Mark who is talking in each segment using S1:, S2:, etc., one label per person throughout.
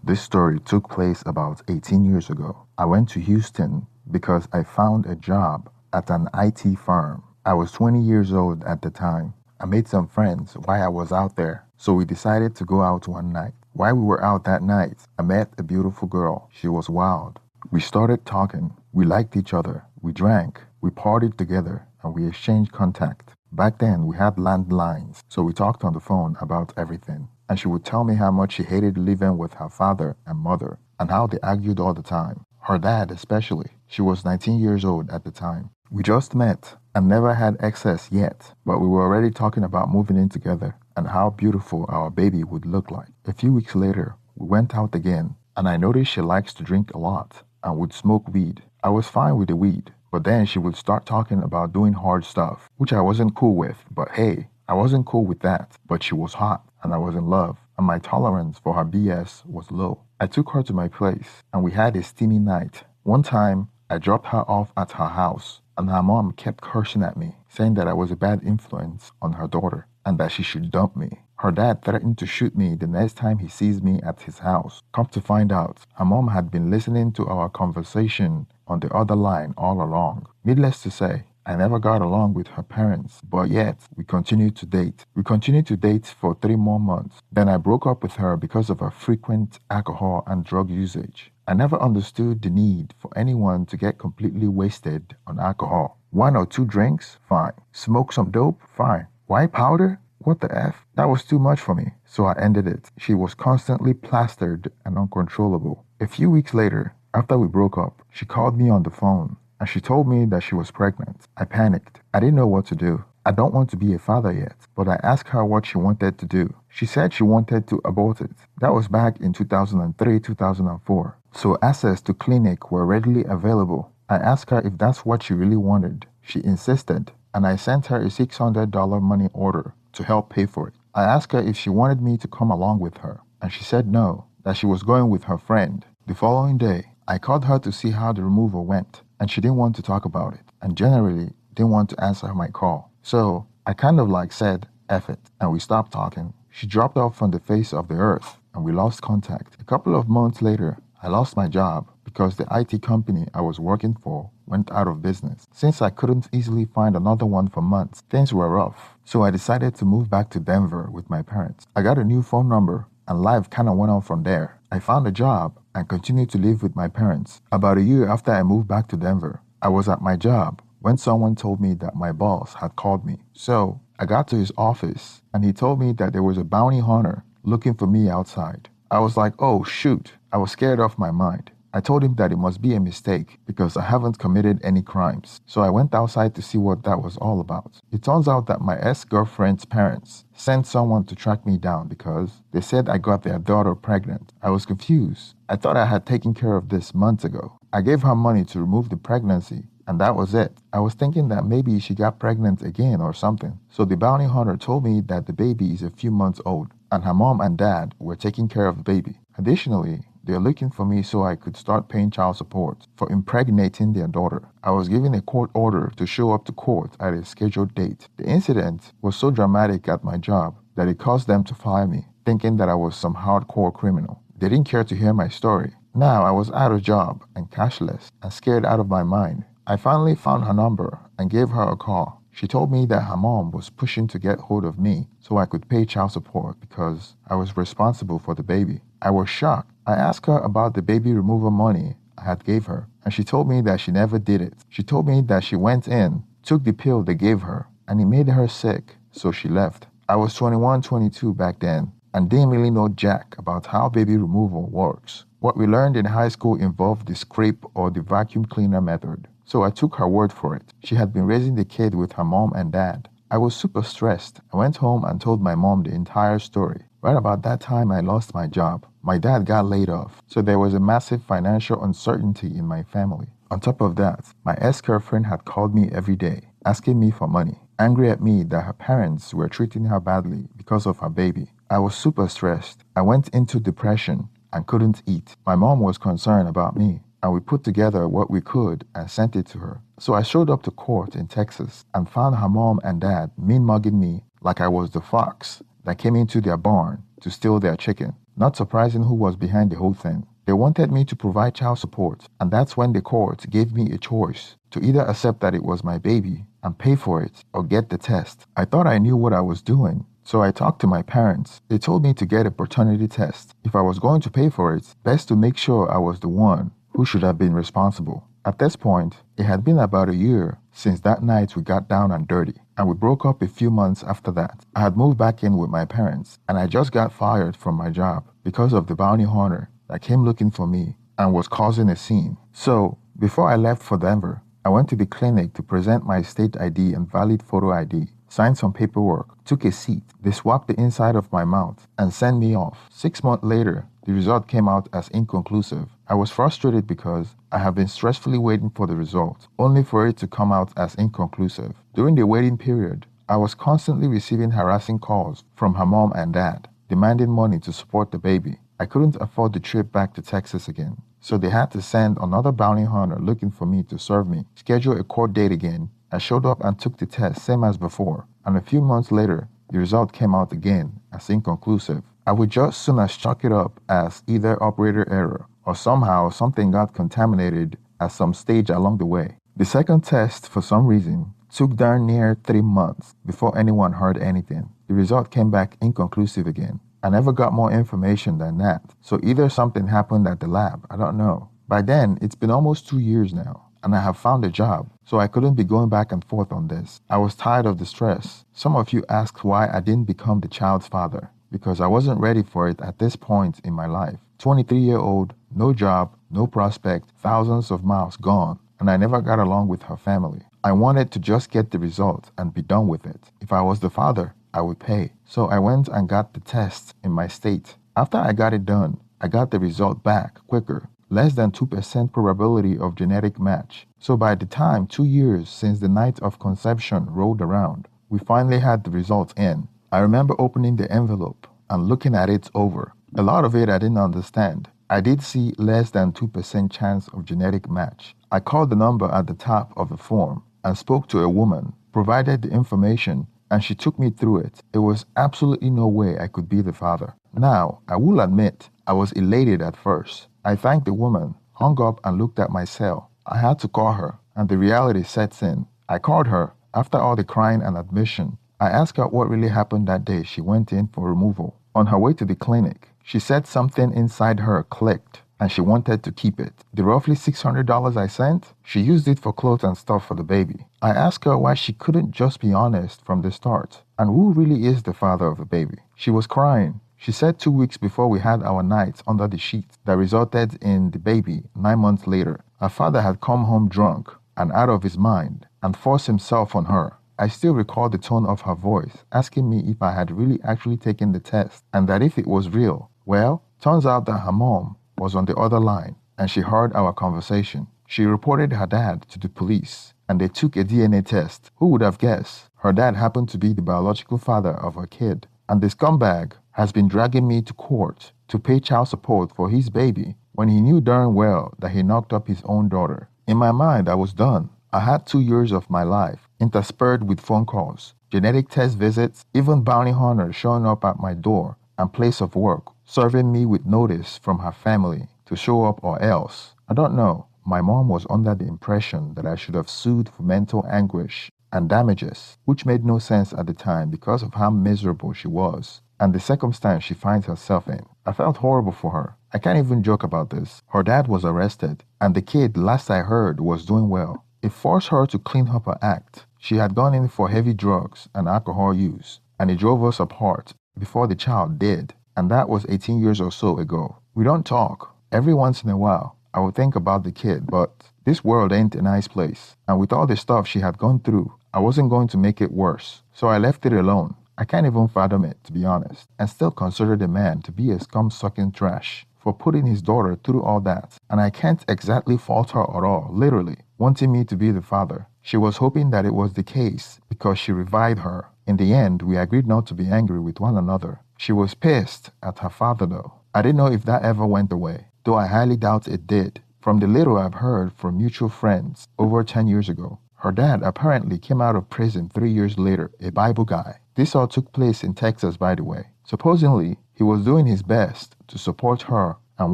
S1: This story took place about 18 years ago. I went to Houston because I found a job at an IT firm. I was 20 years old at the time. I made some friends while I was out there, so we decided to go out one night. While we were out that night, I met a beautiful girl. She was wild. We started talking. We liked each other. We drank. We partied together, and we exchanged contact. Back then, we had landlines, so we talked on the phone about everything. And she would tell me how much she hated living with her father and mother, and how they argued all the time. Her dad, especially. She was 19 years old at the time. We just met and never had access yet, but we were already talking about moving in together and how beautiful our baby would look like. A few weeks later, we went out again, and I noticed she likes to drink a lot and would smoke weed. I was fine with the weed, but then she would start talking about doing hard stuff, which I wasn't cool with, but hey, I wasn't cool with that, but she was hot, and I was in love, and my tolerance for her BS was low. I took her to my place, and we had a steamy night. One time, I dropped her off at her house, and her mom kept cursing at me, saying that I was a bad influence on her daughter, and that she should dump me. Her dad threatened to shoot me the next time he sees me at his house. Come to find out, her mom had been listening to our conversation on the other line all along. Needless to say, I never got along with her parents, but yet we continued to date. We continued to date for 3 more months. Then I broke up with her because of her frequent alcohol and drug usage. I never understood the need for anyone to get completely wasted on alcohol. 1 or 2 drinks? Fine. Smoke some dope? Fine. Why powder? What the F? That was too much for me, so I ended it. She was constantly plastered and uncontrollable. A few weeks later, after we broke up, she called me on the phone and she told me that she was pregnant. I panicked. I didn't know what to do. I don't want to be a father yet, but I asked her what she wanted to do. She said she wanted to abort it. That was back in 2003, 2004. So access to clinic were readily available. I asked her if that's what she really wanted. She insisted, and I sent her a $600 money order to help pay for it. I asked her if she wanted me to come along with her, and she said no, that she was going with her friend. The following day, I called her to see how the removal went, and she didn't want to talk about it, and generally didn't want to answer my call. So I kind of said, F it, and we stopped talking. She dropped off from the face of the earth, and we lost contact. A couple of months later, I lost my job because the IT company I was working for went out of business. Since I couldn't easily find another one for months, things were rough. So I decided to move back to Denver with my parents. I got a new phone number, and life kind of went on from there. I found a job and continued to live with my parents. About a year after I moved back to Denver, I was at my job when someone told me that my boss had called me. So I got to his office, and he told me that there was a bounty hunter looking for me outside. I was like, oh shoot. I was scared off my mind. I told him that it must be a mistake because I haven't committed any crimes. So I went outside to see what that was all about. It turns out that my ex-girlfriend's parents sent someone to track me down because they said I got their daughter pregnant. I was confused. I thought I had taken care of this months ago. I gave her money to remove the pregnancy, and that was it. I was thinking that maybe she got pregnant again or something. So the bounty hunter told me that the baby is a few months old, and her mom and dad were taking care of the baby. Additionally, they're looking for me so I could start paying child support for impregnating their daughter. I was given a court order to show up to court at a scheduled date. The incident was so dramatic at my job that it caused them to fire me, thinking that I was some hardcore criminal. They didn't care to hear my story. Now I was out of job and cashless and scared out of my mind. I finally found her number and gave her a call. She told me that her mom was pushing to get hold of me so I could pay child support because I was responsible for the baby. I was shocked. I asked her about the baby removal money I had gave her, and she told me that she never did it. She told me that she went in, took the pill they gave her, and it made her sick, so she left. I was 21, 22 back then, and didn't really know jack about how baby removal works. What we learned in high school involved the scrape or the vacuum cleaner method. So I took her word for it. She had been raising the kid with her mom and dad. I was super stressed. I went home and told my mom the entire story. Right about that time, I lost my job. My dad got laid off, so there was a massive financial uncertainty in my family. On top of that, my ex-girlfriend had called me every day, asking me for money, angry at me that her parents were treating her badly because of her baby. I was super stressed. I went into depression and couldn't eat. My mom was concerned about me, and we put together what we could and sent it to her. So I showed up to court in Texas and found her mom and dad mean-mugging me like I was the fox that came into their barn to steal their chicken. not surprising who was behind the whole thing. They wanted me to provide child support, and that's when the court gave me a choice to either accept that it was my baby and pay for it or get the test. I thought I knew what I was doing, so I talked to my parents. They told me to get a paternity test. If I was going to pay for it, best to make sure I was the one who should have been responsible. At this point, it had been about a year since that night we got down and dirty, and we broke up a few months after that. I had moved back in with my parents, and I just got fired from my job because of the bounty hunter that came looking for me and was causing a scene. So, before I left for Denver, I went to the clinic to present my state ID and valid photo ID, signed some paperwork, took a seat. They swabbed the inside of my mouth and sent me off. 6 months later, the result came out as inconclusive. I was frustrated because I have been stressfully waiting for the result, only for it to come out as inconclusive. During the waiting period, I was constantly receiving harassing calls from her mom and dad, demanding money to support the baby. I couldn't afford the trip back to Texas again, so they had to send another bounty hunter looking for me to serve me, schedule a court date again. I showed up and took the test, same as before, and a few months later, the result came out again as inconclusive. I would just soon as chalk it up as either operator error or somehow something got contaminated at some stage along the way. The second test, for some reason, took darn near 3 months before anyone heard anything. The result came back inconclusive again. I never got more information than that, so either something happened at the lab, I don't know. By then, it's been almost 2 years now, and I have found a job, so I couldn't be going back and forth on this. I was tired of the stress. Some of you asked why I didn't become the child's father, because I wasn't ready for it at this point in my life. 23-year-old, no job, no prospect, thousands of miles gone, and I never got along with her family. I wanted to just get the result and be done with it. If I was the father, I would pay. So I went and got the test in my state. After I got it done, I got the result back quicker. Less than 2% probability of genetic match. So by the time 2 years since the night of conception rolled around, we finally had the results in. I remember opening the envelope and looking at it over. A lot of it I didn't understand. I did see less than 2% chance of genetic match. I called the number at the top of the form and spoke to a woman, provided the information, and she took me through it. There was absolutely no way I could be the father. Now, I will admit, I was elated at first. I thanked the woman, hung up and looked at my cell. I had to call her, and the reality sets in. I called her. After all the crying and admission, I asked her what really happened that day she went in for removal. On her way to the clinic, she said something inside her clicked, and she wanted to keep it. The roughly $600 I sent, she used it for clothes and stuff for the baby. I asked her why she couldn't just be honest from the start, and who really is the father of the baby. She was crying. She said 2 weeks before we had our night under the sheets that resulted in the baby 9 months later, her father had come home drunk and out of his mind and forced himself on her. I still recall the tone of her voice, asking me if I had really actually taken the test and that if it was real. Well, turns out that her mom was on the other line and she heard our conversation. She reported her dad to the police and they took a DNA test. Who would have guessed? Her dad happened to be the biological father of her kid. And the scumbag has been dragging me to court to pay child support for his baby when he knew darn well that he knocked up his own daughter. In my mind, I was done. I had 2 years of my life interspersed with phone calls, genetic test visits, even bounty hunters showing up at my door and place of work, serving me with notice from her family to show up or else. I don't know. My mom was under the impression that I should have sued for mental anguish and damages, which made no sense at the time because of how miserable she was and the circumstance she finds herself in. I felt horrible for her. I can't even joke about this. Her dad was arrested, and the kid, last I heard, was doing well. It forced her to clean up her act. She had gone in for heavy drugs and alcohol use, and it drove us apart before the child did, and that was 18 years or so ago. We don't talk. Every once in a while, I would think about the kid, but this world ain't a nice place, and with all the stuff she had gone through, I wasn't going to make it worse, so I left it alone. I can't even fathom it, to be honest, and still consider the man to be a scum-sucking trash for putting his daughter through all that. And I can't exactly fault her at all, literally, wanting me to be the father. She was hoping that it was the case because she revived her. In the end, we agreed not to be angry with one another. She was pissed at her father though. I didn't know if that ever went away, though I highly doubt it did. From the little I've heard from mutual friends over 10 years ago, Her dad apparently came out of prison 3 years later, a Bible guy. This all took place in Texas, by the way. Supposedly, he was doing his best to support her and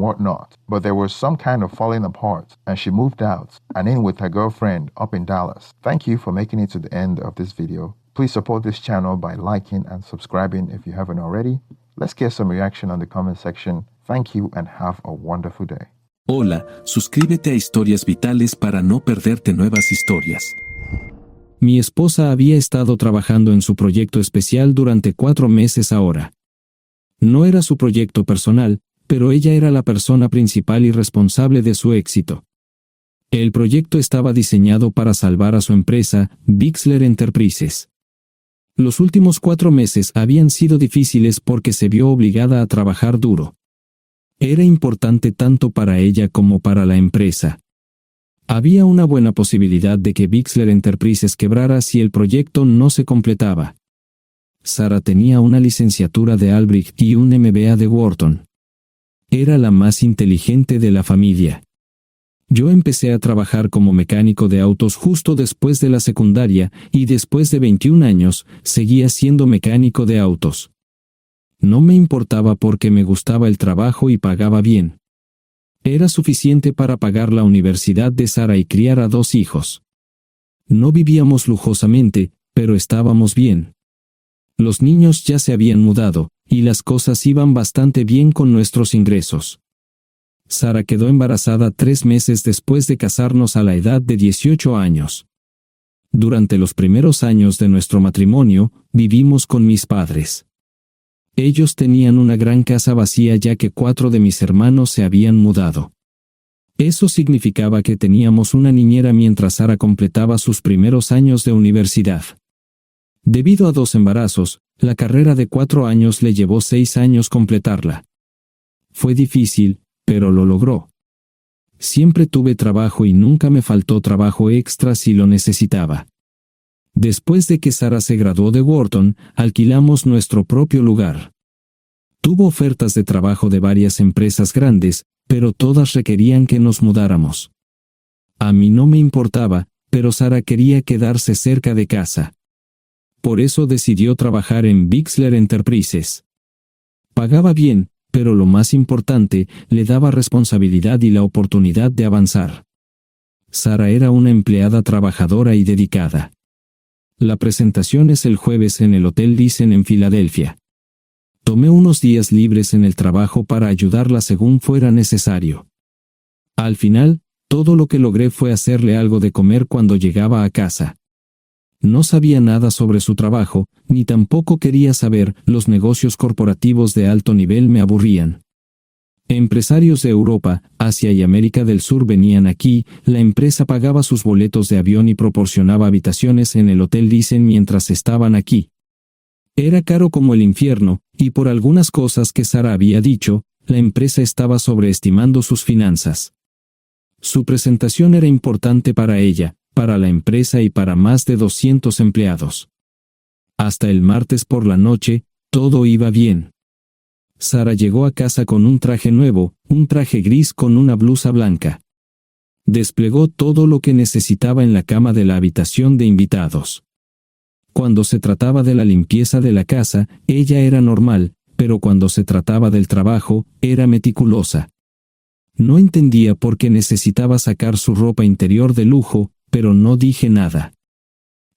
S1: whatnot, but there was some kind of falling apart, and she moved out and in with her girlfriend up in Dallas. Thank you for making it to the end of this video. Please support this channel by liking and subscribing if you haven't already. Let's get some reaction on the comment section. Thank you and have a wonderful day.
S2: Hola, suscríbete a Historias Vitales para no perderte nuevas historias. Mi esposa había estado trabajando en su proyecto especial durante 4 meses ahora. No era su proyecto personal, pero ella era la persona principal y responsable de su éxito. El proyecto estaba diseñado para salvar a su empresa, Bixler Enterprises. Los últimos 4 meses habían sido difíciles porque se vio obligada a trabajar duro. Era importante tanto para ella como para la empresa. Había una buena posibilidad de que Bixler Enterprises quebrara si el proyecto no se completaba. Sara tenía una licenciatura de Albrecht y un MBA de Wharton. Era la más inteligente de la familia. Yo empecé a trabajar como mecánico de autos justo después de la secundaria y después de 21 años seguía siendo mecánico de autos. No me importaba porque me gustaba el trabajo y pagaba bien. Era suficiente para pagar la universidad de Sara y criar a 2 hijos. No vivíamos lujosamente, pero estábamos bien. Los niños ya se habían mudado, y las cosas iban bastante bien con nuestros ingresos. Sara quedó embarazada 3 meses después de casarnos a la edad de 18 años. Durante los primeros años de nuestro matrimonio, vivimos con mis padres. Ellos tenían una gran casa vacía ya que 4 de mis hermanos se habían mudado. Eso significaba que teníamos una niñera mientras Sara completaba sus primeros años de universidad. Debido a 2 embarazos, la carrera de 4 años le llevó 6 años completarla. Fue difícil, pero lo logró. Siempre tuve trabajo y nunca me faltó trabajo extra si lo necesitaba. Después de que Sara se graduó de Wharton, alquilamos nuestro propio lugar. Tuvo ofertas de trabajo de varias empresas grandes, pero todas requerían que nos mudáramos. A mí no me importaba, pero Sara quería quedarse cerca de casa. Por eso decidió trabajar en Bixler Enterprises. Pagaba bien, pero lo más importante, le daba responsabilidad y la oportunidad de avanzar. Sara era una empleada trabajadora y dedicada. La presentación es el jueves en el Hotel Thyssen en Filadelfia. Tomé unos días libres en el trabajo para ayudarla según fuera necesario. Al final, todo lo que logré fue hacerle algo de comer cuando llegaba a casa. No sabía nada sobre su trabajo, ni tampoco quería saber. Los negocios corporativos de alto nivel me aburrían. Empresarios de Europa, Asia y América del Sur venían aquí, la empresa pagaba sus boletos de avión y proporcionaba habitaciones en el Hotel Thyssen mientras estaban aquí. Era caro como el infierno, y por algunas cosas que Sara había dicho, la empresa estaba sobreestimando sus finanzas. Su presentación era importante para ella, para la empresa y para más de 200 empleados. Hasta el martes por la noche, todo iba bien. Sara llegó a casa con un traje nuevo, un traje gris con una blusa blanca. Desplegó todo lo que necesitaba en la cama de la habitación de invitados. Cuando se trataba de la limpieza de la casa, ella era normal, pero cuando se trataba del trabajo, era meticulosa. No entendía por qué necesitaba sacar su ropa interior de lujo, pero no dije nada.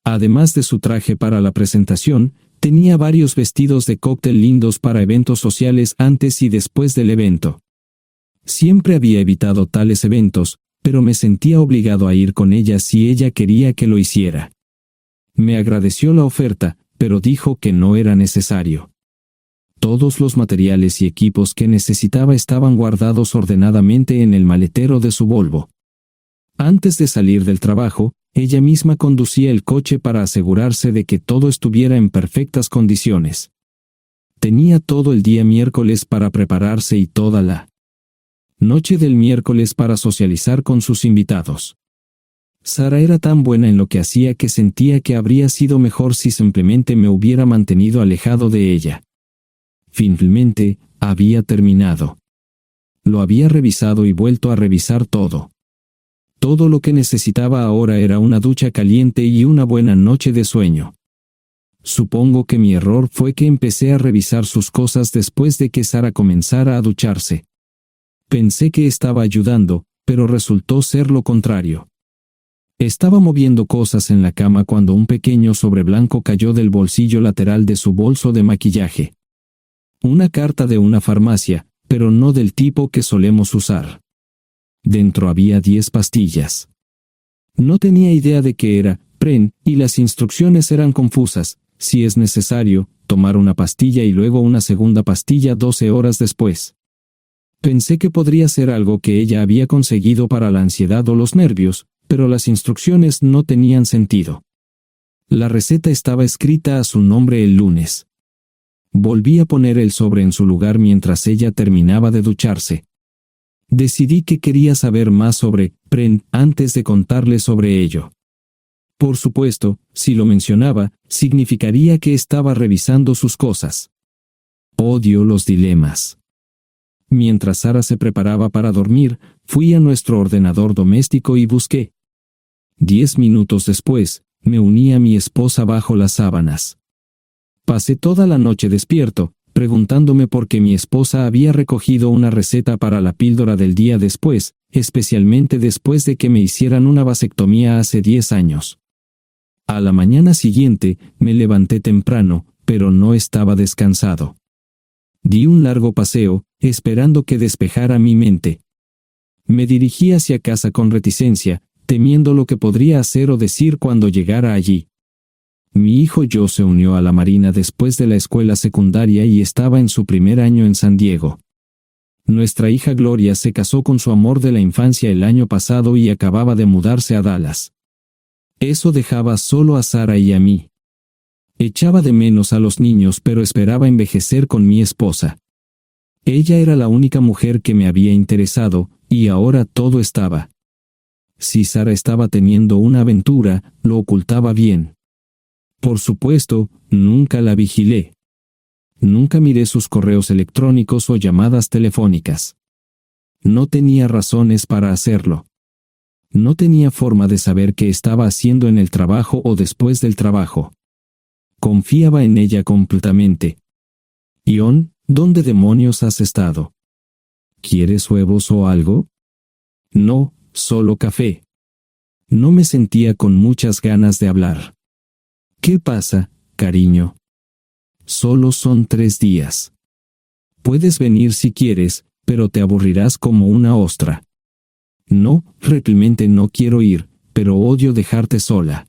S2: Además de su traje para la presentación, tenía varios vestidos de cóctel lindos para eventos sociales antes y después del evento. Siempre había evitado tales eventos, pero me sentía obligado a ir con ella si ella quería que lo hiciera. Me agradeció la oferta, pero dijo que no era necesario. Todos los materiales y equipos que necesitaba estaban guardados ordenadamente en el maletero de su Volvo. Antes de salir del trabajo, ella misma conducía el coche para asegurarse de que todo estuviera en perfectas condiciones. Tenía todo el día miércoles para prepararse y toda la noche del miércoles para socializar con sus invitados. Sara era tan buena en lo que hacía que sentía que habría sido mejor si simplemente me hubiera mantenido alejado de ella. Finalmente, había terminado. Lo había revisado y vuelto a revisar todo. Todo lo que necesitaba ahora era una ducha caliente y una buena noche de sueño. Supongo que mi error fue que empecé a revisar sus cosas después de que Sara comenzara a ducharse. Pensé que estaba ayudando, pero resultó ser lo contrario. Estaba moviendo cosas en la cama cuando un pequeño sobre blanco cayó del bolsillo lateral de su bolso de maquillaje. Una carta de una farmacia, pero no del tipo que solemos usar. Dentro había 10 pastillas. No tenía idea de qué era, Pren, y las instrucciones eran confusas. Si es necesario, tomar una pastilla y luego una segunda pastilla 12 horas después. Pensé que podría ser algo que ella había conseguido para la ansiedad o los nervios, pero las instrucciones no tenían sentido. La receta estaba escrita a su nombre el lunes. Volví a poner el sobre en su lugar mientras ella terminaba de ducharse. Decidí que quería saber más sobre Pren antes de contarle sobre ello. Por supuesto, si lo mencionaba, significaría que estaba revisando sus cosas. Odio los dilemas. Mientras Sara se preparaba para dormir, fui a nuestro ordenador doméstico y busqué. 10 minutos después, me uní a mi esposa bajo las sábanas. Pasé toda la noche despierto, preguntándome por qué mi esposa había recogido una receta para la píldora del día después, especialmente después de que me hicieran una vasectomía hace 10 años. A la mañana siguiente, me levanté temprano, pero no estaba descansado. Di un largo paseo, esperando que despejara mi mente. Me dirigí hacia casa con reticencia, temiendo lo que podría hacer o decir cuando llegara allí. Mi hijo Joe se unió a la Marina después de la escuela secundaria y estaba en su primer año en San Diego. Nuestra hija Gloria se casó con su amor de la infancia el año pasado y acababa de mudarse a Dallas. Eso dejaba solo a Sara y a mí. Echaba de menos a los niños, pero esperaba envejecer con mi esposa. Ella era la única mujer que me había interesado, y ahora todo estaba. Si Sara estaba teniendo una aventura, lo ocultaba bien. Por supuesto, nunca la vigilé. Nunca miré sus correos electrónicos o llamadas telefónicas. No tenía razones para hacerlo. No tenía forma de saber qué estaba haciendo en el trabajo o después del trabajo. Confiaba en ella completamente. Ion, ¿dónde demonios has estado? ¿Quieres huevos o algo? No, solo café. No me sentía con muchas ganas de hablar. ¿Qué pasa, cariño? Solo son 3 días. Puedes venir si quieres, pero te aburrirás como una ostra. No, realmente no quiero ir, pero odio dejarte sola.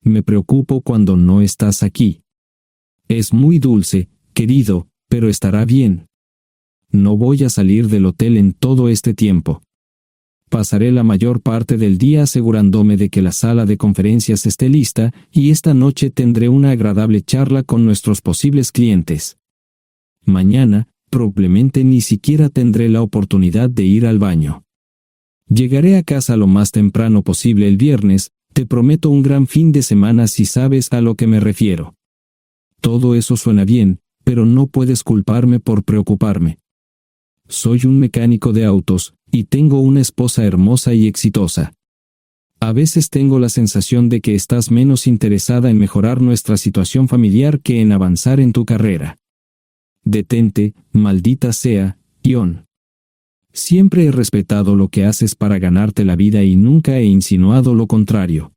S2: Me preocupo cuando no estás aquí. Es muy dulce, querido, pero estará bien. No voy a salir del hotel en todo este tiempo. Pasaré la mayor parte del día asegurándome de que la sala de conferencias esté lista, y esta noche tendré una agradable charla con nuestros posibles clientes. Mañana, probablemente ni siquiera tendré la oportunidad de ir al baño. Llegaré a casa lo más temprano posible el viernes, te prometo un gran fin de semana si sabes a lo que me refiero. Todo eso suena bien, pero no puedes culparme por preocuparme. Soy un mecánico de autos, y tengo una esposa hermosa y exitosa. A veces tengo la sensación de que estás menos interesada en mejorar nuestra situación familiar que en avanzar en tu carrera. Detente, maldita sea, Ion. Siempre he respetado lo que haces para ganarte la vida y nunca he insinuado lo contrario.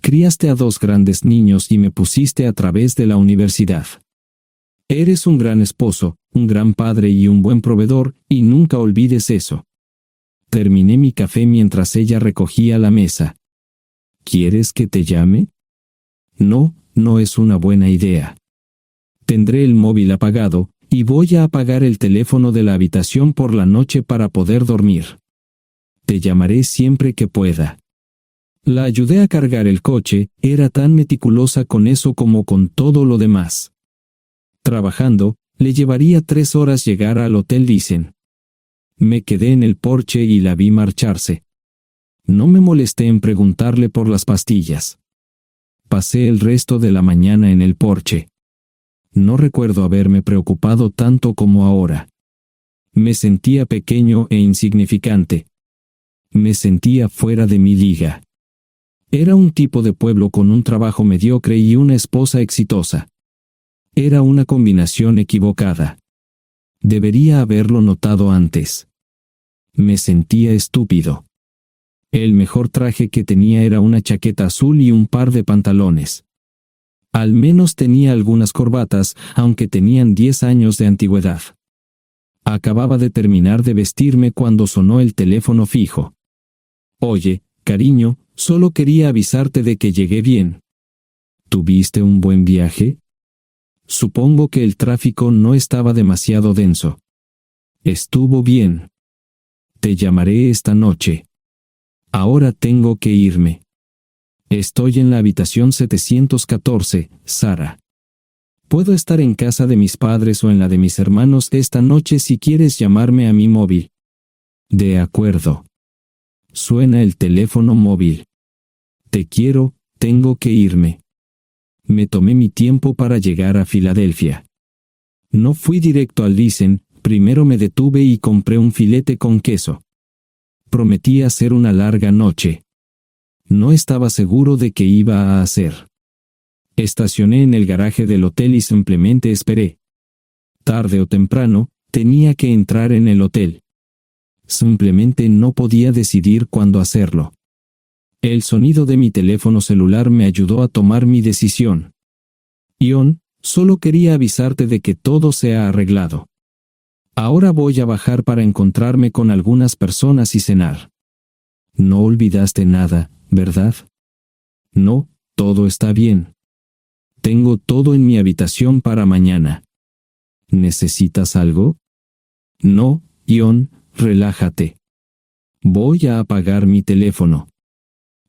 S2: Criaste a 2 grandes niños y me pusiste a través de la universidad. Eres un gran esposo, un gran padre y un buen proveedor, y nunca olvides eso. Terminé mi café mientras ella recogía la mesa. ¿Quieres que te llame? No, no es una buena idea. Tendré el móvil apagado, y voy a apagar el teléfono de la habitación por la noche para poder dormir. Te llamaré siempre que pueda. La ayudé a cargar el coche, era tan meticulosa con eso como con todo lo demás. Trabajando, le llevaría 3 horas llegar al Hotel Dicen. Me quedé en el porche y la vi marcharse. No me molesté en preguntarle por las pastillas. Pasé el resto de la mañana en el porche. No recuerdo haberme preocupado tanto como ahora. Me sentía pequeño e insignificante. Me sentía fuera de mi liga. Era un tipo de pueblo con un trabajo mediocre y una esposa exitosa. Era una combinación equivocada. Debería haberlo notado antes. Me sentía estúpido. El mejor traje que tenía era una chaqueta azul y un par de pantalones. Al menos tenía algunas corbatas, aunque tenían 10 años de antigüedad. Acababa de terminar de vestirme cuando sonó el teléfono fijo. Oye, cariño, solo quería avisarte de que llegué bien. ¿Tuviste un buen viaje? Supongo que el tráfico no estaba demasiado denso. Estuvo bien. Te llamaré esta noche. Ahora tengo que irme. Estoy en la habitación 714, Sara. Puedo estar en casa de mis padres o en la de mis hermanos esta noche si quieres llamarme a mi móvil. De acuerdo. Suena el teléfono móvil. Te quiero, tengo que irme. Me tomé mi tiempo para llegar a Filadelfia. No fui directo al Lisen, primero me detuve y compré un filete con queso. Prometí hacer una larga noche. No estaba seguro de qué iba a hacer. Estacioné en el garaje del hotel y simplemente esperé. Tarde o temprano, tenía que entrar en el hotel. Simplemente no podía decidir cuándo hacerlo. El sonido de mi teléfono celular me ayudó a tomar mi decisión. Ion, solo quería avisarte de que todo se ha arreglado. Ahora voy a bajar para encontrarme con algunas personas y cenar. No olvidaste nada, ¿verdad? No, todo está bien. Tengo todo en mi habitación para mañana. ¿Necesitas algo? No, Ion, relájate. Voy a apagar mi teléfono.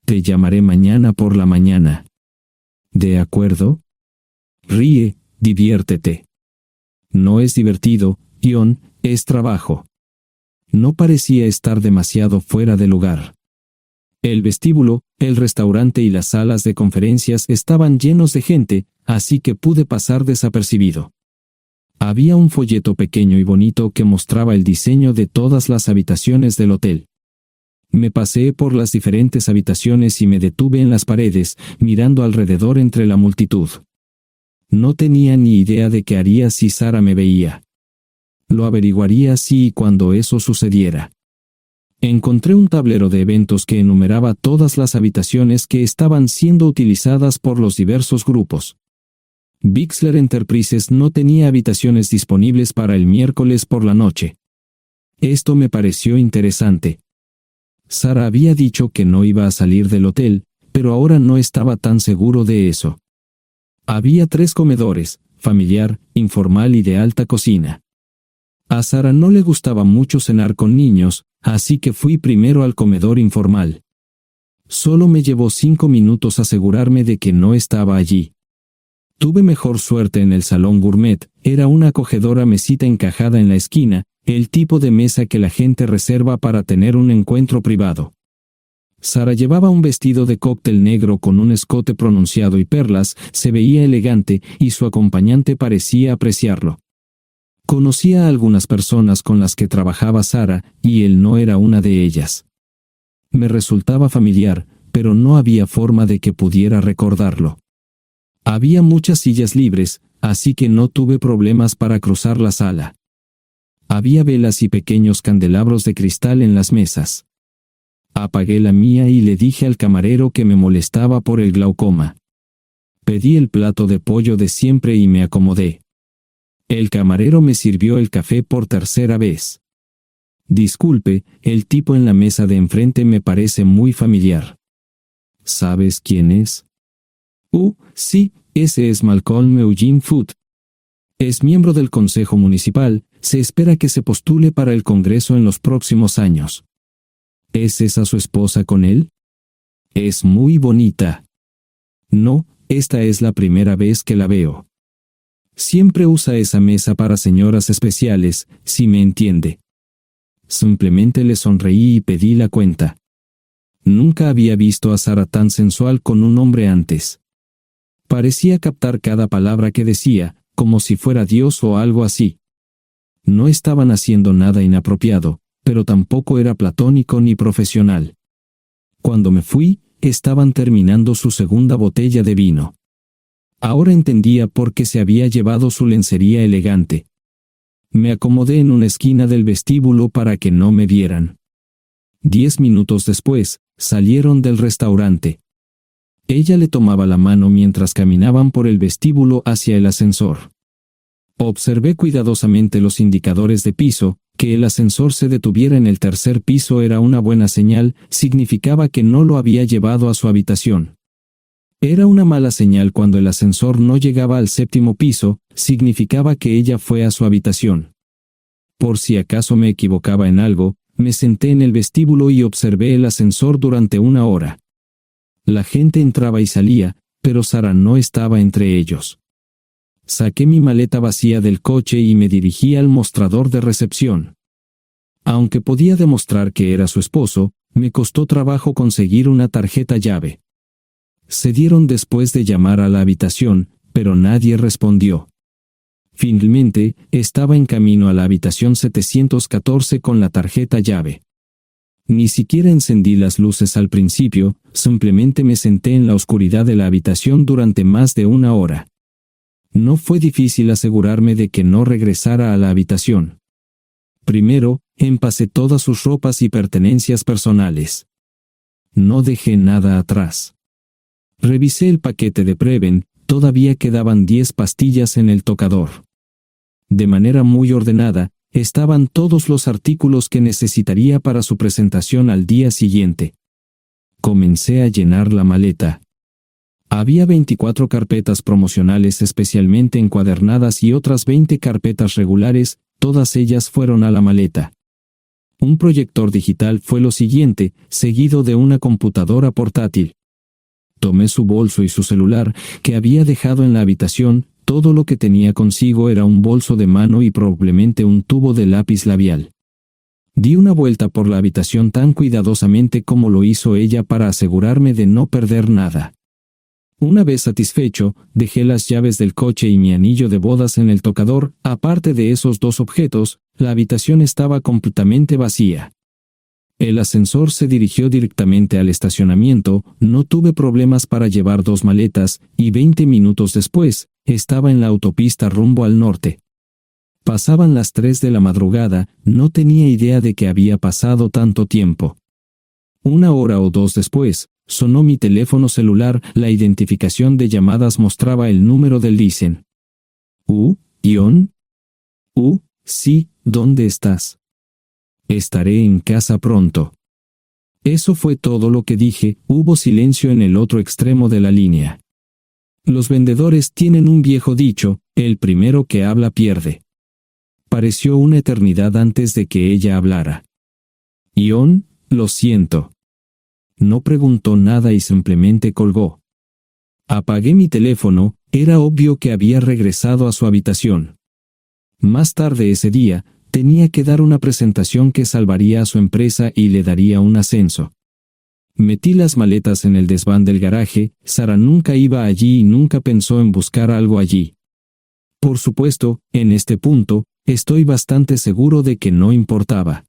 S2: Te llamaré mañana por la mañana. ¿De acuerdo? Ríe, diviértete. No es divertido, Ion, es trabajo. No parecía estar demasiado fuera de lugar. El vestíbulo, el restaurante y las salas de conferencias estaban llenos de gente, así que pude pasar desapercibido. Había un folleto pequeño y bonito que mostraba el diseño de todas las habitaciones del hotel. Me paseé por las diferentes habitaciones y me detuve en las paredes, mirando alrededor entre la multitud. No tenía ni idea de qué haría si Sara me veía. Lo averiguaría si y cuando eso sucediera. Encontré un tablero de eventos que enumeraba todas las habitaciones que estaban siendo utilizadas por los diversos grupos. Bixler Enterprises no tenía habitaciones disponibles para el miércoles por la noche. Esto me pareció interesante. Sara había dicho que no iba a salir del hotel, pero ahora no estaba tan seguro de eso. Había 3 comedores, familiar, informal y de alta cocina. A Sara no le gustaba mucho cenar con niños, así que fui primero al comedor informal. Solo me llevó 5 minutos asegurarme de que no estaba allí. Tuve mejor suerte en el salón gourmet, era una acogedora mesita encajada en la esquina, el tipo de mesa que la gente reserva para tener un encuentro privado. Sara llevaba un vestido de cóctel negro con un escote pronunciado y perlas, se veía elegante y su acompañante parecía apreciarlo. Conocía a algunas personas con las que trabajaba Sara, y él no era una de ellas. Me resultaba familiar, pero no había forma de que pudiera recordarlo. Había muchas sillas libres, así que no tuve problemas para cruzar la sala. Había velas y pequeños candelabros de cristal en las mesas. Apagué la mía y le dije al camarero que me molestaba por el glaucoma. Pedí el plato de pollo de siempre y me acomodé. El camarero me sirvió el café por tercera vez. Disculpe, el tipo en la mesa de enfrente me parece muy familiar. ¿Sabes quién es? Sí, ese es Malcolm Eugene Foote. Es miembro del Consejo Municipal, se espera que se postule para el Congreso en los próximos años. ¿Es esa su esposa con él? Es muy bonita. No, esta es la primera vez que la veo. Siempre usa esa mesa para señoras especiales, si me entiende. Simplemente le sonreí y pedí la cuenta. Nunca había visto a Sara tan sensual con un hombre antes. Parecía captar cada palabra que decía, como si fuera Dios o algo así. No estaban haciendo nada inapropiado, pero tampoco era platónico ni profesional. Cuando me fui, estaban terminando su segunda botella de vino. Ahora entendía por qué se había llevado su lencería elegante. Me acomodé en una esquina del vestíbulo para que no me vieran. 10 minutos después, salieron del restaurante. Ella le tomaba la mano mientras caminaban por el vestíbulo hacia el ascensor. Observé cuidadosamente los indicadores de piso. Que el ascensor se detuviera en el tercer piso era una buena señal, significaba que no lo había llevado a su habitación. Era una mala señal cuando el ascensor no llegaba al séptimo piso, significaba que ella fue a su habitación. Por si acaso me equivocaba en algo, me senté en el vestíbulo y observé el ascensor durante 1 hora. La gente entraba y salía, pero Sara no estaba entre ellos. Saqué mi maleta vacía del coche y me dirigí al mostrador de recepción. Aunque podía demostrar que era su esposo, me costó trabajo conseguir una tarjeta llave. Se dieron después de llamar a la habitación, pero nadie respondió. Finalmente, estaba en camino a la habitación 714 con la tarjeta llave. Ni siquiera encendí las luces al principio, simplemente me senté en la oscuridad de la habitación durante más de 1 hora. No fue difícil asegurarme de que no regresara a la habitación. Primero, empacé todas sus ropas y pertenencias personales. No dejé nada atrás. Revisé el paquete de Preven, todavía quedaban 10 pastillas en el tocador. De manera muy ordenada, estaban todos los artículos que necesitaría para su presentación al día siguiente. Comencé a llenar la maleta. Había 24 carpetas promocionales especialmente encuadernadas y otras 20 carpetas regulares, todas ellas fueron a la maleta. Un proyector digital fue lo siguiente, seguido de una computadora portátil. Tomé su bolso y su celular, que había dejado en la habitación. Todo lo que tenía consigo era un bolso de mano y probablemente un tubo de lápiz labial. Di una vuelta por la habitación tan cuidadosamente como lo hizo ella para asegurarme de no perder nada. Una vez satisfecho, dejé las llaves del coche y mi anillo de bodas en el tocador. Aparte de esos 2 objetos, la habitación estaba completamente vacía. El ascensor se dirigió directamente al estacionamiento, no tuve problemas para llevar 2 maletas, y 20 minutos después, estaba en la autopista rumbo al norte. Pasaban las 3 de la madrugada, no tenía idea de que había pasado tanto tiempo. 1 hora o 2 después, sonó mi teléfono celular, la identificación de llamadas mostraba el número del Listen. ¿Ion? Sí, ¿dónde estás? Estaré en casa pronto. Eso fue todo lo que dije. Hubo silencio en el otro extremo de la línea. Los vendedores tienen un viejo dicho, el primero que habla pierde. Pareció una eternidad antes de que ella hablara. Ion, lo siento. No preguntó nada y simplemente colgó. Apagué mi teléfono, era obvio que había regresado a su habitación. Más tarde ese día, tenía que dar una presentación que salvaría a su empresa y le daría un ascenso. Metí las maletas en el desván del garaje. Sara nunca iba allí y nunca pensó en buscar algo allí. Por supuesto, en este punto, estoy bastante seguro de que no importaba.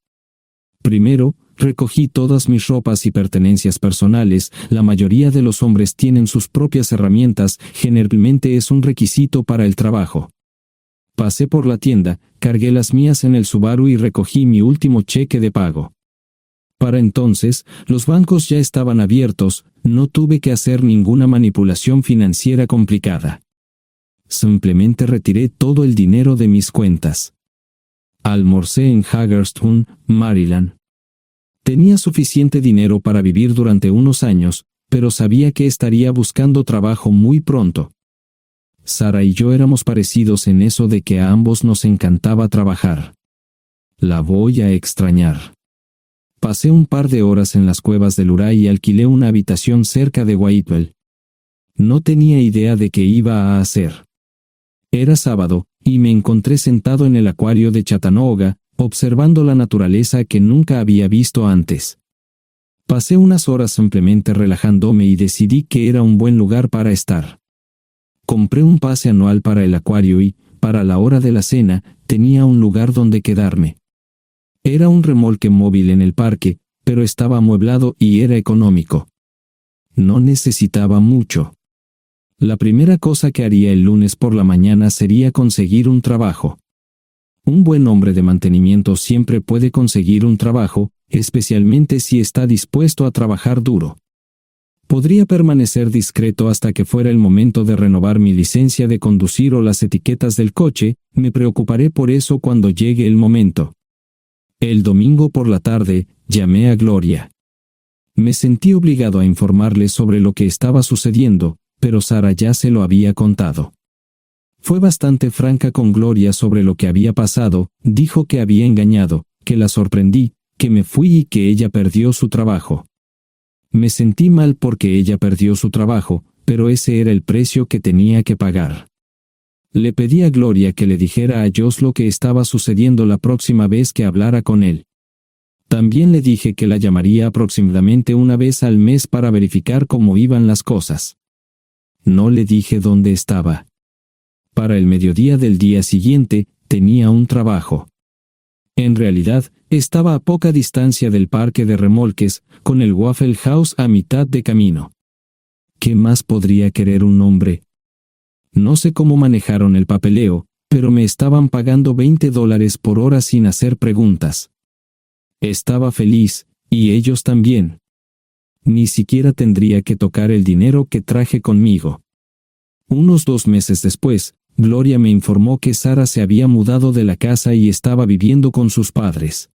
S2: Primero, recogí todas mis ropas y pertenencias personales. La mayoría de los hombres tienen sus propias herramientas, generalmente es un requisito para el trabajo. Pasé por la tienda, cargué las mías en el Subaru y recogí mi último cheque de pago. Para entonces, los bancos ya estaban abiertos, no tuve que hacer ninguna manipulación financiera complicada. Simplemente retiré todo el dinero de mis cuentas. Almorcé en Hagerstown, Maryland. Tenía suficiente dinero para vivir durante unos años, pero sabía que estaría buscando trabajo muy pronto. Sara y yo éramos parecidos en eso de que a ambos nos encantaba trabajar. La voy a extrañar. Pasé un par de horas en las cuevas del Uray y alquilé una habitación cerca de Whitewell. No tenía idea de qué iba a hacer. Era sábado, y me encontré sentado en el acuario de Chattanooga, observando la naturaleza que nunca había visto antes. Pasé unas horas simplemente relajándome y decidí que era un buen lugar para estar. Compré un pase anual para el acuario y, para la hora de la cena, tenía un lugar donde quedarme. Era un remolque móvil en el parque, pero estaba amueblado y era económico. No necesitaba mucho. La primera cosa que haría el lunes por la mañana sería conseguir un trabajo. Un buen hombre de mantenimiento siempre puede conseguir un trabajo, especialmente si está dispuesto a trabajar duro. Podría permanecer discreto hasta que fuera el momento de renovar mi licencia de conducir o las etiquetas del coche, me preocuparé por eso cuando llegue el momento. El domingo por la tarde, llamé a Gloria. Me sentí obligado a informarle sobre lo que estaba sucediendo, pero Sara ya se lo había contado. Fue bastante franca con Gloria sobre lo que había pasado, dijo que había engañado, que la sorprendí, que me fui y que ella perdió su trabajo. Me sentí mal porque ella perdió su trabajo, pero ese era el precio que tenía que pagar. Le pedí a Gloria que le dijera a Josh lo que estaba sucediendo la próxima vez que hablara con él. También le dije que la llamaría aproximadamente una vez al mes para verificar cómo iban las cosas. No le dije dónde estaba. Para el mediodía del día siguiente, tenía un trabajo. En realidad, estaba a poca distancia del parque de remolques, con el Waffle House a mitad de camino. ¿Qué más podría querer un hombre? No sé cómo manejaron el papeleo, pero me estaban pagando $20 por hora sin hacer preguntas. Estaba feliz, y ellos también. Ni siquiera tendría que tocar el dinero que traje conmigo. Unos 2 meses después, Gloria me informó que Sara se había mudado de la casa y estaba viviendo con sus padres.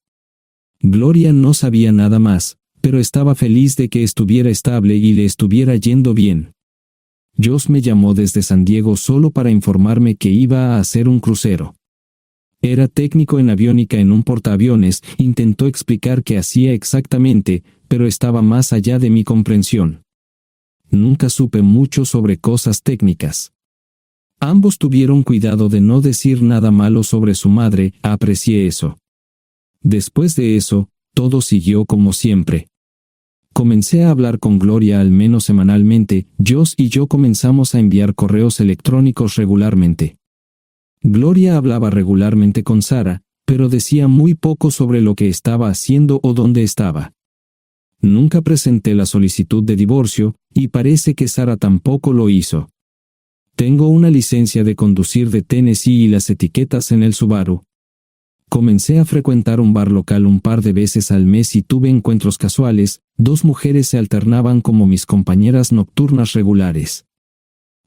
S2: Gloria no sabía nada más, pero estaba feliz de que estuviera estable y le estuviera yendo bien. Josh me llamó desde San Diego solo para informarme que iba a hacer un crucero. Era técnico en aviónica en un portaaviones, intentó explicar qué hacía exactamente, pero estaba más allá de mi comprensión. Nunca supe mucho sobre cosas técnicas. Ambos tuvieron cuidado de no decir nada malo sobre su madre, aprecié eso. Después de eso, todo siguió como siempre. Comencé a hablar con Gloria al menos semanalmente, Josh y yo comenzamos a enviar correos electrónicos regularmente. Gloria hablaba regularmente con Sara, pero decía muy poco sobre lo que estaba haciendo o dónde estaba. Nunca presenté la solicitud de divorcio, y parece que Sara tampoco lo hizo. Tengo una licencia de conducir de Tennessee y las etiquetas en el Subaru. Comencé a frecuentar un bar local un par de veces al mes y tuve encuentros casuales, 2 mujeres se alternaban como mis compañeras nocturnas regulares.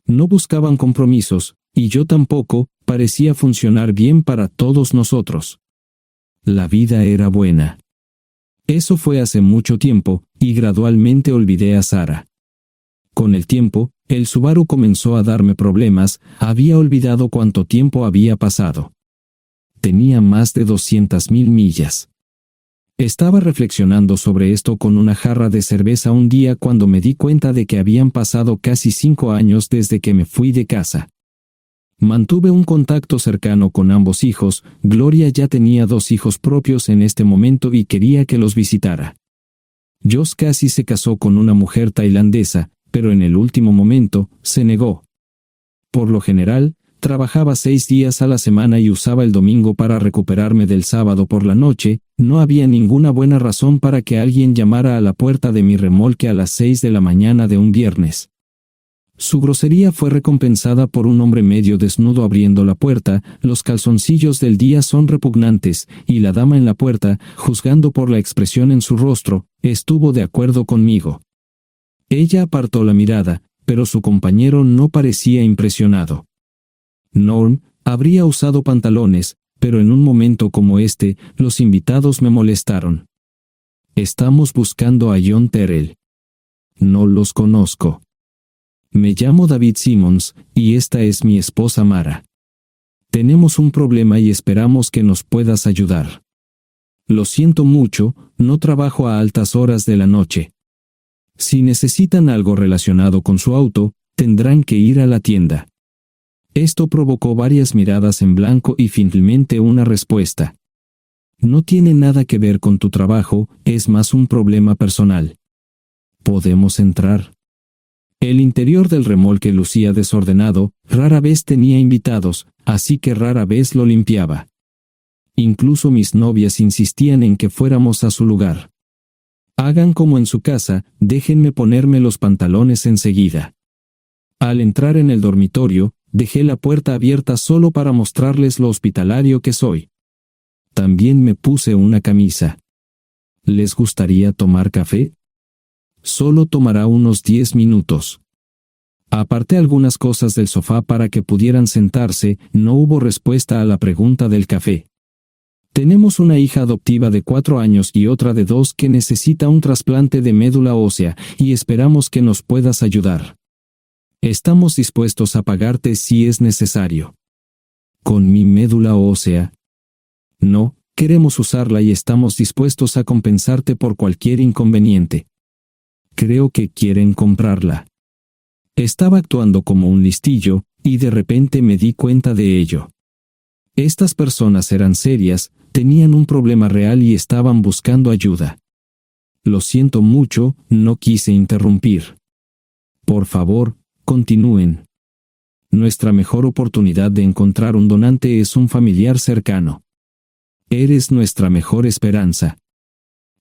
S2: No buscaban compromisos, y yo tampoco, parecía funcionar bien para todos nosotros. La vida era buena. Eso fue hace mucho tiempo, y gradualmente olvidé a Sara. Con el tiempo, el Subaru comenzó a darme problemas, había olvidado cuánto tiempo había pasado. Tenía más de 200,000 millas. Estaba reflexionando sobre esto con una jarra de cerveza un día cuando me di cuenta de que habían pasado casi 5 años desde que me fui de casa. Mantuve un contacto cercano con ambos hijos, Gloria ya tenía 2 hijos propios en este momento y quería que los visitara. Josh casi se casó con una mujer tailandesa, pero en el último momento, se negó. Por lo general, trabajaba 6 días a la semana y usaba el domingo para recuperarme del sábado por la noche, no había ninguna buena razón para que alguien llamara a la puerta de mi remolque a las 6 de la mañana de un viernes. Su grosería fue recompensada por un hombre medio desnudo abriendo la puerta, los calzoncillos del día son repugnantes, y la dama en la puerta, juzgando por la expresión en su rostro, estuvo de acuerdo conmigo. Ella apartó la mirada, pero su compañero no parecía impresionado. Norm habría usado pantalones, pero en un momento como este, los invitados me molestaron. Estamos buscando a John Terrell. No los conozco. Me llamo David Simmons, y esta es mi esposa Mara. Tenemos un problema y esperamos que nos puedas ayudar. Lo siento mucho, no trabajo a altas horas de la noche. Si necesitan algo relacionado con su auto, tendrán que ir a la tienda. Esto provocó varias miradas en blanco y finalmente una respuesta. No tiene nada que ver con tu trabajo, es más un problema personal. ¿Podemos entrar? El interior del remolque lucía desordenado, rara vez tenía invitados, así que rara vez lo limpiaba. Incluso mis novias insistían en que fuéramos a su lugar. Hagan como en su casa, déjenme ponerme los pantalones enseguida. Al entrar en el dormitorio, dejé la puerta abierta solo para mostrarles lo hospitalario que soy. También me puse una camisa. ¿Les gustaría tomar café? Solo tomará unos 10 minutos. Aparté algunas cosas del sofá para que pudieran sentarse. No hubo respuesta a la pregunta del café. Tenemos una hija adoptiva de 4 años y otra de 2 que necesita un trasplante de médula ósea, y esperamos que nos puedas ayudar. Estamos dispuestos a pagarte si es necesario. ¿Con mi médula ósea? No, queremos usarla y estamos dispuestos a compensarte por cualquier inconveniente. Creo que quieren comprarla. Estaba actuando como un listillo, y de repente me di cuenta de ello. Estas personas eran serias, tenían un problema real y estaban buscando ayuda. Lo siento mucho, no quise interrumpir. Por favor, continúen. Nuestra mejor oportunidad de encontrar un donante es un familiar cercano. Eres nuestra mejor esperanza.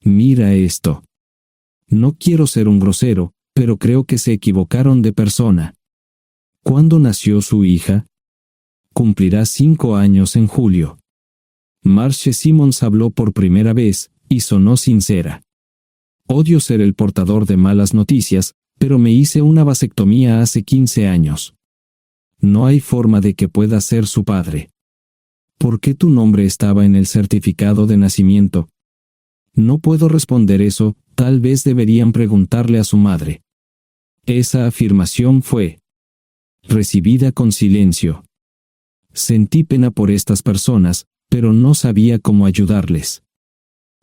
S2: Mira esto. No quiero ser un grosero, pero creo que se equivocaron de persona. ¿Cuándo nació su hija? Cumplirá 5 años en julio. Marche Simons habló por primera vez, y sonó sincera. Odio ser el portador de malas noticias, pero me hice una vasectomía hace 15 años. No hay forma de que pueda ser su padre. ¿Por qué tu nombre estaba en el certificado de nacimiento? No puedo responder eso, tal vez deberían preguntarle a su madre. Esa afirmación fue recibida con silencio. Sentí pena por estas personas, pero no sabía cómo ayudarles.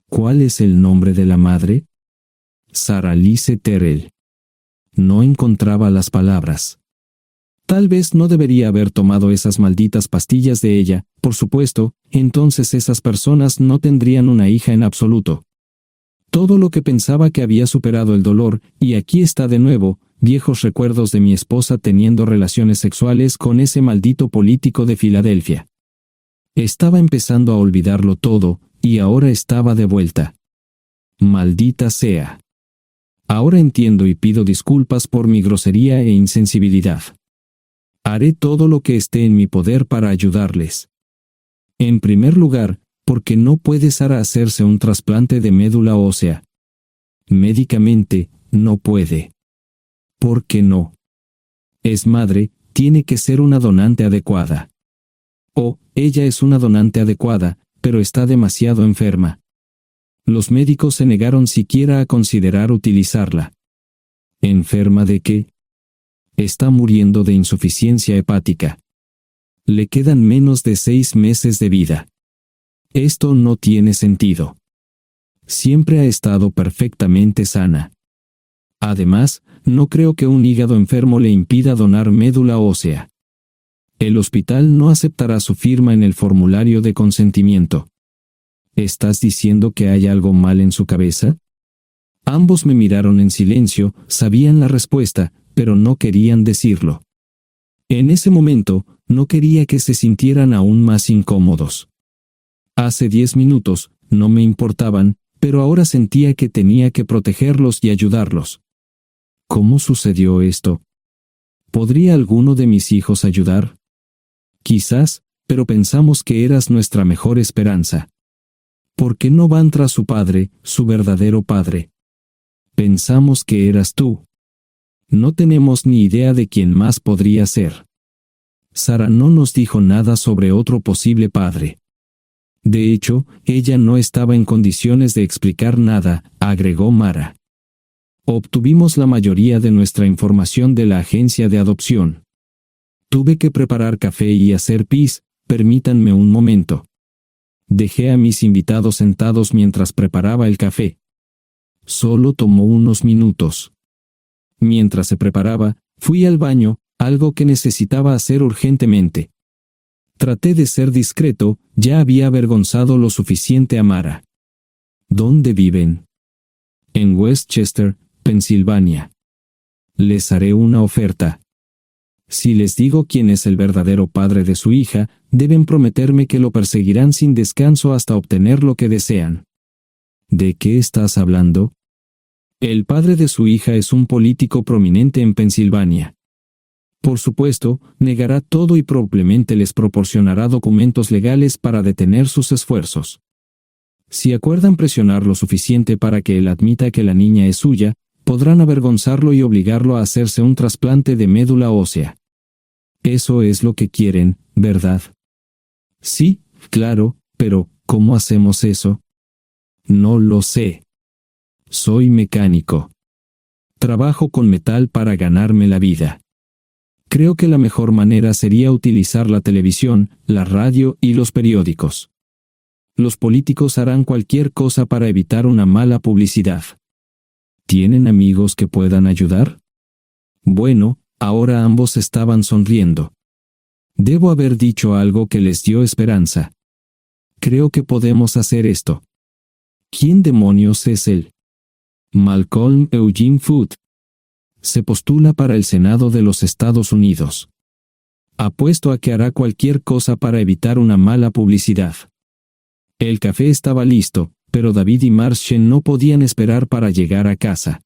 S2: ¿Cuál es el nombre de la madre? Sarah Lise Terrell. No encontraba las palabras. Tal vez no debería haber tomado esas malditas pastillas de ella, por supuesto, entonces esas personas no tendrían una hija en absoluto. Todo lo que pensaba que había superado el dolor, y aquí está de nuevo, viejos recuerdos de mi esposa teniendo relaciones sexuales con ese maldito político de Filadelfia. Estaba empezando a olvidarlo todo, y ahora estaba de vuelta. Maldita sea. Ahora entiendo y pido disculpas por mi grosería e insensibilidad. Haré todo lo que esté en mi poder para ayudarles. En primer lugar, porque no puede Sara hacerse un trasplante de médula ósea. Médicamente, no puede. ¿Por qué no? Es madre, tiene que ser una donante adecuada. Ella es una donante adecuada, pero está demasiado enferma. Los médicos se negaron siquiera a considerar utilizarla. ¿Enferma de qué? Está muriendo de insuficiencia hepática. Le quedan menos de 6 meses de vida. Esto no tiene sentido. Siempre ha estado perfectamente sana. Además, no creo que un hígado enfermo le impida donar médula ósea. El hospital no aceptará su firma en el formulario de consentimiento. ¿Estás diciendo que hay algo mal en su cabeza? Ambos me miraron en silencio, sabían la respuesta, pero no querían decirlo. En ese momento, no quería que se sintieran aún más incómodos. Hace 10 minutos, no me importaban, pero ahora sentía que tenía que protegerlos y ayudarlos. ¿Cómo sucedió esto? ¿Podría alguno de mis hijos ayudar? Quizás, pero pensamos que eras nuestra mejor esperanza. ¿Por qué no van tras su padre, su verdadero padre? Pensamos que eras tú. No tenemos ni idea de quién más podría ser. Sara no nos dijo nada sobre otro posible padre. De hecho, ella no estaba en condiciones de explicar nada, agregó Mara. Obtuvimos la mayoría de nuestra información de la agencia de adopción. Tuve que preparar café y hacer pis, permítanme un momento. Dejé a mis invitados sentados mientras preparaba el café. Solo tomó unos minutos. Mientras se preparaba, fui al baño, algo que necesitaba hacer urgentemente. Traté de ser discreto, ya había avergonzado lo suficiente a Mara. ¿Dónde viven? En Westchester, Pensilvania. Les haré una oferta. Si les digo quién es el verdadero padre de su hija, deben prometerme que lo perseguirán sin descanso hasta obtener lo que desean. ¿De qué estás hablando? El padre de su hija es un político prominente en Pensilvania. Por supuesto, negará todo y probablemente les proporcionará documentos legales para detener sus esfuerzos. Si acuerdan presionar lo suficiente para que él admita que la niña es suya, podrán avergonzarlo y obligarlo a hacerse un trasplante de médula ósea. Eso es lo que quieren, ¿verdad? Sí, claro, pero ¿cómo hacemos eso? No lo sé. Soy mecánico. Trabajo con metal para ganarme la vida. Creo que la mejor manera sería utilizar la televisión, la radio y los periódicos. Los políticos harán cualquier cosa para evitar una mala publicidad. ¿Tienen amigos que puedan ayudar? Bueno, ahora ambos estaban sonriendo. Debo haber dicho algo que les dio esperanza. Creo que podemos hacer esto. ¿Quién demonios es él? Malcolm Eugene Foote. Se postula para el Senado de los Estados Unidos. Apuesto a que hará cualquier cosa para evitar una mala publicidad. El café estaba listo, pero David y Marchen no podían esperar para llegar a casa.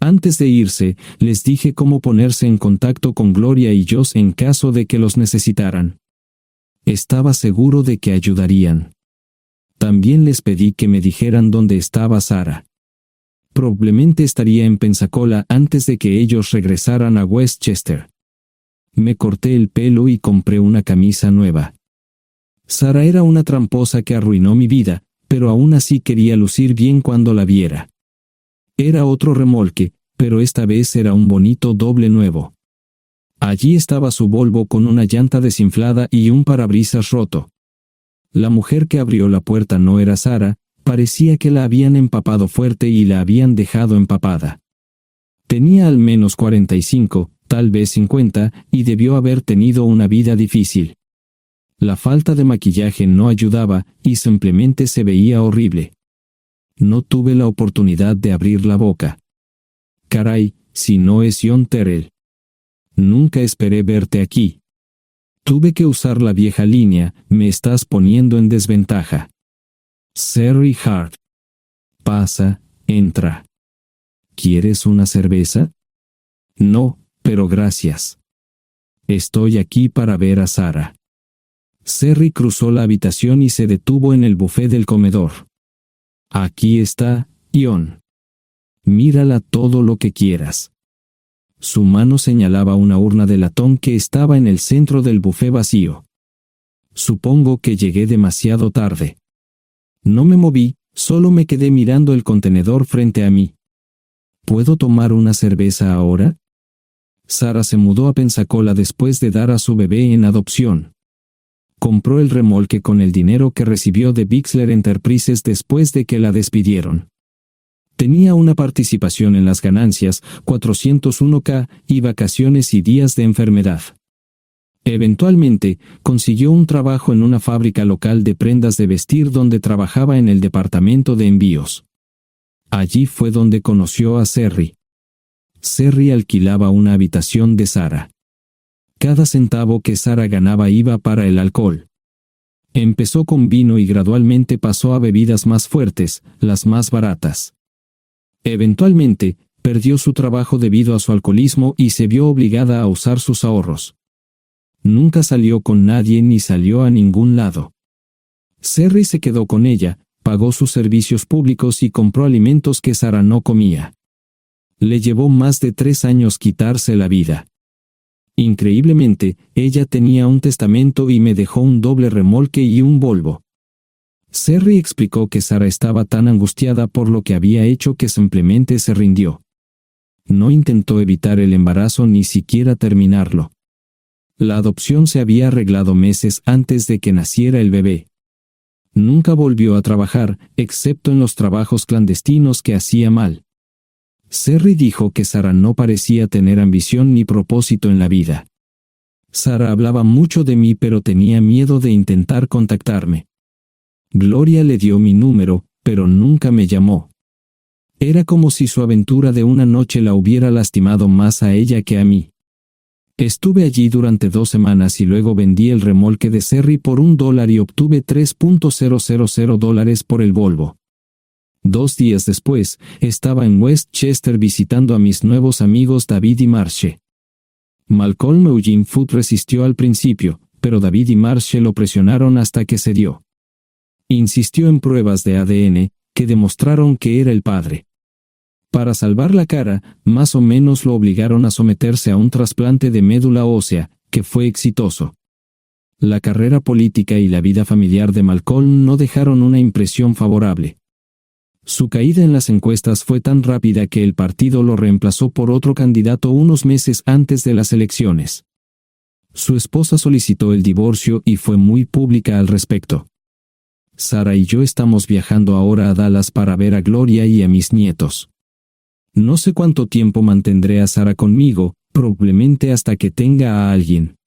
S2: Antes de irse, les dije cómo ponerse en contacto con Gloria y Josh en caso de que los necesitaran. Estaba seguro de que ayudarían. También les pedí que me dijeran dónde estaba Sarah. Probablemente estaría en Pensacola antes de que ellos regresaran a Westchester. Me corté el pelo y compré una camisa nueva. Sarah era una tramposa que arruinó mi vida, pero aún así quería lucir bien cuando la viera. Era otro remolque, pero esta vez era un bonito doble nuevo. Allí estaba su Volvo con una llanta desinflada y un parabrisas roto. La mujer que abrió la puerta no era Sarah, parecía que la habían empapado fuerte y la habían dejado empapada. Tenía al menos 45, tal vez 50, y debió haber tenido una vida difícil. La falta de maquillaje no ayudaba, y simplemente se veía horrible. No tuve la oportunidad de abrir la boca. Caray, si no es John Terrell. Nunca esperé verte aquí. Tuve que usar la vieja línea, me estás poniendo en desventaja. Serry Hart. Pasa, entra. ¿Quieres una cerveza? No, pero gracias. Estoy aquí para ver a Sarah. Serry cruzó la habitación y se detuvo en el buffet del comedor. Aquí está, John. Mírala todo lo que quieras. Su mano señalaba una urna de latón que estaba en el centro del buffet vacío. Supongo que llegué demasiado tarde. No me moví, solo me quedé mirando el contenedor frente a mí. ¿Puedo tomar una cerveza ahora? Sarah se mudó a Pensacola después de dar a su bebé en adopción. Compró el remolque con el dinero que recibió de Bixler Enterprises después de que la despidieron. Tenía una participación en las ganancias, 401k, y vacaciones y días de enfermedad. Eventualmente, consiguió un trabajo en una fábrica local de prendas de vestir donde trabajaba en el departamento de envíos. Allí fue donde conoció a Serry. Serry alquilaba una habitación de Sarah. Cada centavo que Sarah ganaba iba para el alcohol. Empezó con vino y gradualmente pasó a bebidas más fuertes, las más baratas. Eventualmente, perdió su trabajo debido a su alcoholismo y se vio obligada a usar sus ahorros. Nunca salió con nadie ni salió a ningún lado. Serry se quedó con ella, pagó sus servicios públicos y compró alimentos que Sarah no comía. Le llevó más de 3 años quitarse la vida. Increíblemente, ella tenía un testamento y me dejó un doble remolque y un Volvo. Serry explicó que Sarah estaba tan angustiada por lo que había hecho que simplemente se rindió. No intentó evitar el embarazo ni siquiera terminarlo. La adopción se había arreglado meses antes de que naciera el bebé. Nunca volvió a trabajar, excepto en los trabajos clandestinos que hacía mal. Serry dijo que Sarah no parecía tener ambición ni propósito en la vida. Sarah hablaba mucho de mí pero tenía miedo de intentar contactarme. Gloria le dio mi número, pero nunca me llamó. Era como si su aventura de una noche la hubiera lastimado más a ella que a mí. Estuve allí durante 2 semanas y luego vendí el remolque de Serry por $1 y obtuve $3,000 por el Volvo. 2 días después, estaba en Westchester visitando a mis nuevos amigos David y Marche. Malcolm Eugene Foote resistió al principio, pero David y Marche lo presionaron hasta que cedió. Insistió en pruebas de ADN, que demostraron que era el padre. Para salvar la cara, más o menos lo obligaron a someterse a un trasplante de médula ósea, que fue exitoso. La carrera política y la vida familiar de Malcolm no dejaron una impresión favorable. Su caída en las encuestas fue tan rápida que el partido lo reemplazó por otro candidato unos meses antes de las elecciones. Su esposa solicitó el divorcio y fue muy pública al respecto. Sarah y yo estamos viajando ahora a Dallas para ver a Gloria y a mis nietos. No sé cuánto tiempo mantendré a Sarah conmigo, probablemente hasta que tenga a alguien.